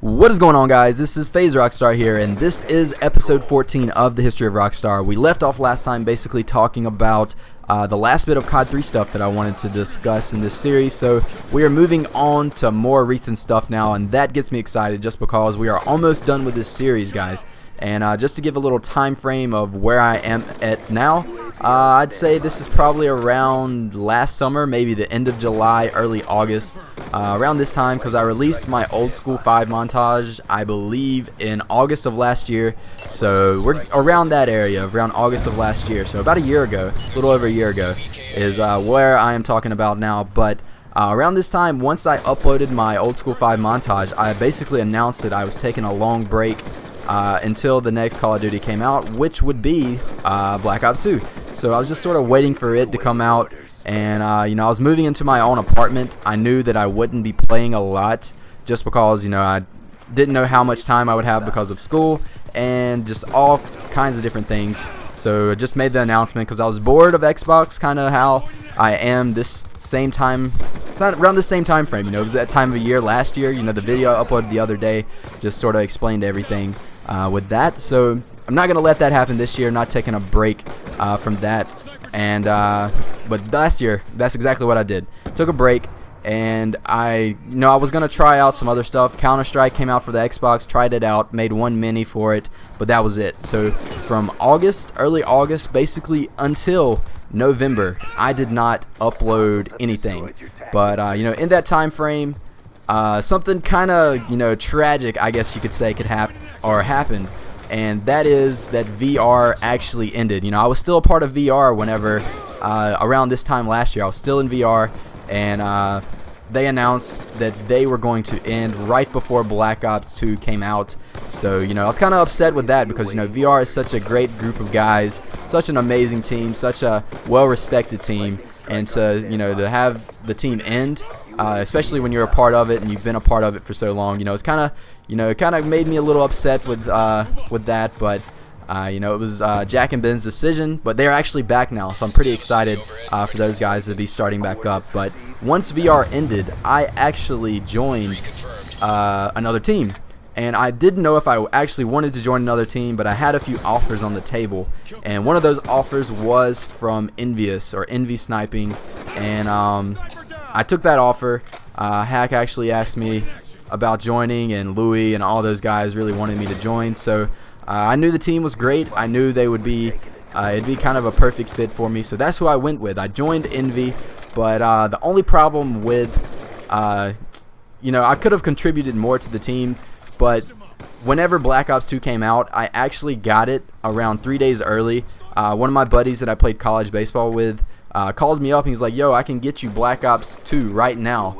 What is going on, guys? This is FaZe Rockst4r here, and this is episode 14 of the history of Rockst4r. We left off last time basically talking about the last bit of COD 3 stuff that I wanted to discuss in this series, so we are moving on to more recent stuff now, and that gets me excited just because we are almost done with this series, guys. And just to give a little time frame of where I am at now, I'd say this is probably around last summer, maybe the end of July, early August, around this time, because I released my old school 5 montage, I believe, in August of last year. So we're around that area, around August of last year. So about a year ago, a little over a year ago, is where I am talking about now. But around this time, once I uploaded my old school 5 montage, I basically announced that I was taking a long break until the next Call of Duty came out, which would be Black Ops 2. So I was just sort of waiting for it to come out, and you know, I was moving into my own apartment. I knew that I wouldn't be playing a lot just because, you know, I didn't know how much time I would have because of school and just all kinds of different things. So I just made the announcement because I was bored of Xbox, kind of how I am this same time. It's not around the same time frame, you know. It was that time of year last year. You know, the video I uploaded the other day just sort of explained everything with that. So I'm not gonna let that happen this year. Not taking a break from that. And but last year, that's exactly what I did. Took a break, and I was gonna try out some other stuff. Counter-Strike came out for the Xbox. Tried it out. Made one mini for it, but that was it. So from August, early August, basically until November, I did not upload anything. But you know, in that time frame, something kind of tragic, I guess you could say, could happen or happened, and that is that FeaR actually ended. You know, I was still a part of FeaR whenever around this time last year. I was still in FeaR, and they announced that they were going to end right before Black Ops 2 came out. So, you know, I was kind of upset with that because, you know, FeaR is such a great group of guys, such an amazing team, such a well-respected team, and to, you know, to have the team end, especially when you're a part of it and you've been a part of it for so long, you know, it's kind of, it kind of made me a little upset with that, but you know, it was Jack and Ben's decision, but they're actually back now, so I'm pretty excited for those guys to be starting back up. But once FeaR ended, I actually joined another team, and I didn't know if I actually wanted to join another team, but I had a few offers on the table, and one of those offers was from Envious, or Envy Sniping, and I took that offer. Hack actually asked me about joining, and Louis and all those guys really wanted me to join, so I knew the team was great. I knew they would be, it'd be kind of a perfect fit for me, so that's who I went with. I joined Envy, but the only problem with, you know, I could have contributed more to the team, but whenever Black Ops 2 came out, I actually got it around 3 days early. One of my buddies that I played college baseball with calls me up, and he's like, yo, I can get you Black Ops 2 right now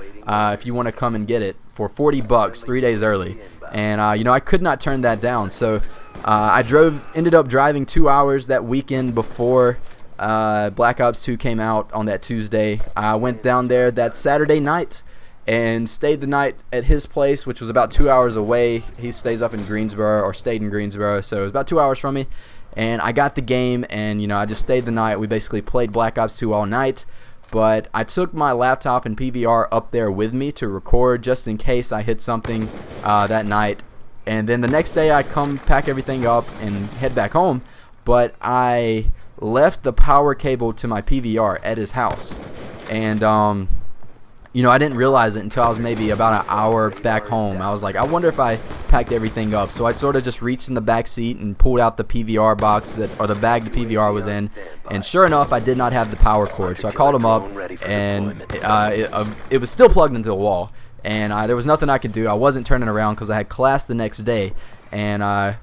if you want to come and get it for 40 bucks 3 days early. And you know, I could not turn that down, so I ended up driving 2 hours that weekend before Black Ops 2 came out on that Tuesday. I went down there that Saturday night and stayed the night at his place, which was about 2 hours away. He stays up in Greensboro, or stayed in Greensboro, so it was about 2 hours from me. And I got the game, and you know, I just stayed the night. We basically played Black Ops 2 all night, but I took my laptop and PVR up there with me to record just in case I hit something that night. And then the next day I come pack everything up and head back home, but I left the power cable to my PVR at his house, and you know, I didn't realize it until I was maybe about an hour back home. I was like, I wonder if I packed everything up. So I sort of just reached in the back seat and pulled out the PVR box, or the bag the PVR was in, and sure enough, I did not have the power cord. So I called him up, and it was still plugged into the wall, and there was nothing I could do. I wasn't turning around because I had class the next day, and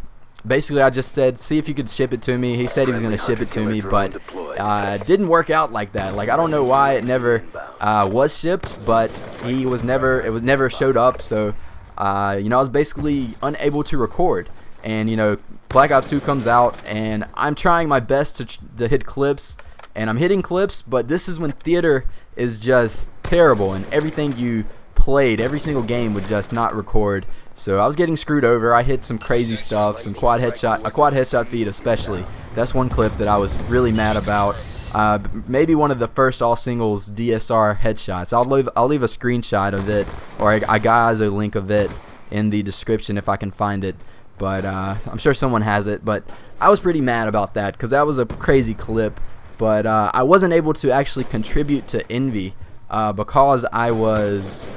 basically I just said, see if you could ship it to me. He said he was going to ship it to me, but it didn't work out like that. Like, I don't know why it never was shipped, but it never showed up. So you know, I was basically unable to record. And you know, Black Ops 2 comes out, and I'm trying my best to hit clips, and I'm hitting clips, but this is when theater is just terrible, and everything you played, every single game, would just not record. So I was getting screwed over. I hit some crazy stuff, a quad headshot feed especially. That's one clip that I was really mad about. Maybe one of the first all singles DSR headshots. I'll leave a screenshot of it, or I got a link of it. in the description if I can find it. But I'm sure someone has it. But I was pretty mad about that because that was a crazy clip. But I wasn't able to actually contribute to Envy because I was,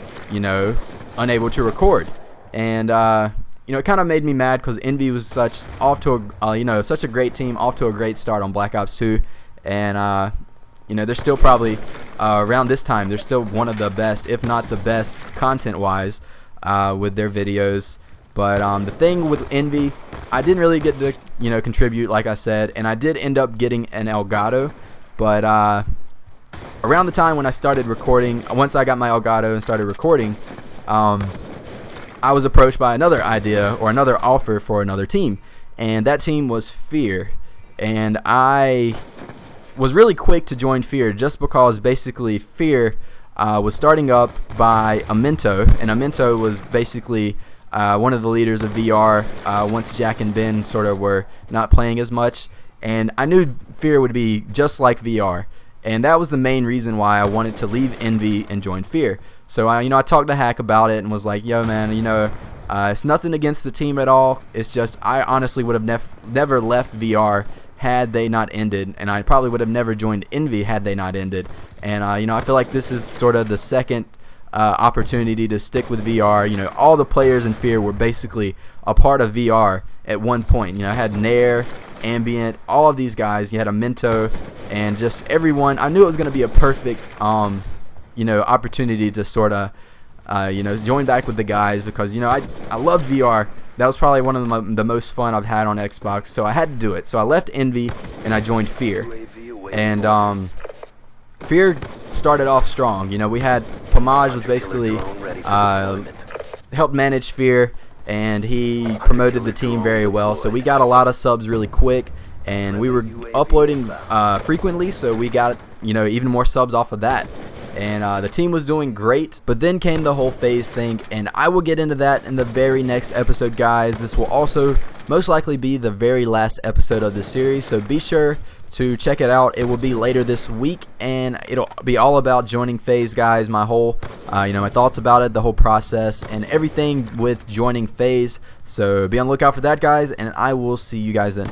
unable to record. And it kind of made me mad because Envy was such a great team, off to a great start on Black Ops 2, and they're still probably around this time they're still one of the best, if not the best, content-wise with their videos. But the thing with Envy, I didn't really get to contribute, like I said, and I did end up getting an Elgato, but around the time when I started recording, once I got my Elgato and started recording, I was approached by another idea or another offer for another team, and that team was FeaR. And I was really quick to join FeaR just because basically FeaR was starting up by Amento, and Amento was basically one of the leaders of FeaR once Jack and Ben sort of were not playing as much, and I knew FeaR would be just like FeaR, and that was the main reason why I wanted to leave Envy and join FeaR. So I talked to Hack about it and was like, yo man, it's nothing against the team at all. It's just I honestly would have never left FeaR had they not ended, and I probably would have never joined Envy had they not ended. And I feel like this is sort of the second opportunity to stick with FeaR. All the players in FeaR were basically a part of FeaR at one point. I had Nair, Ambient, all of these guys. You had a Mento, and just everyone. I knew it was going to be a perfect opportunity to sort of join back with the guys because I love FeaR. That was probably one of the most fun I've had on Xbox, so I had to do it. So I left Envy and I joined FeaR, and FeaR started off strong. We had Pomage was basically helped manage FeaR, and he promoted the team very well. So we got a lot of subs really quick, and we were uploading frequently, so we got even more subs off of that. And the team was doing great, but then came the whole FaZe thing, and I will get into that in the very next episode, guys. This will also most likely be the very last episode of this series, so be sure to check it out. It will be later this week, and it'll be all about joining FaZe, guys. My whole, my thoughts about it, the whole process, and everything with joining FaZe. So be on the lookout for that, guys, and I will see you guys then.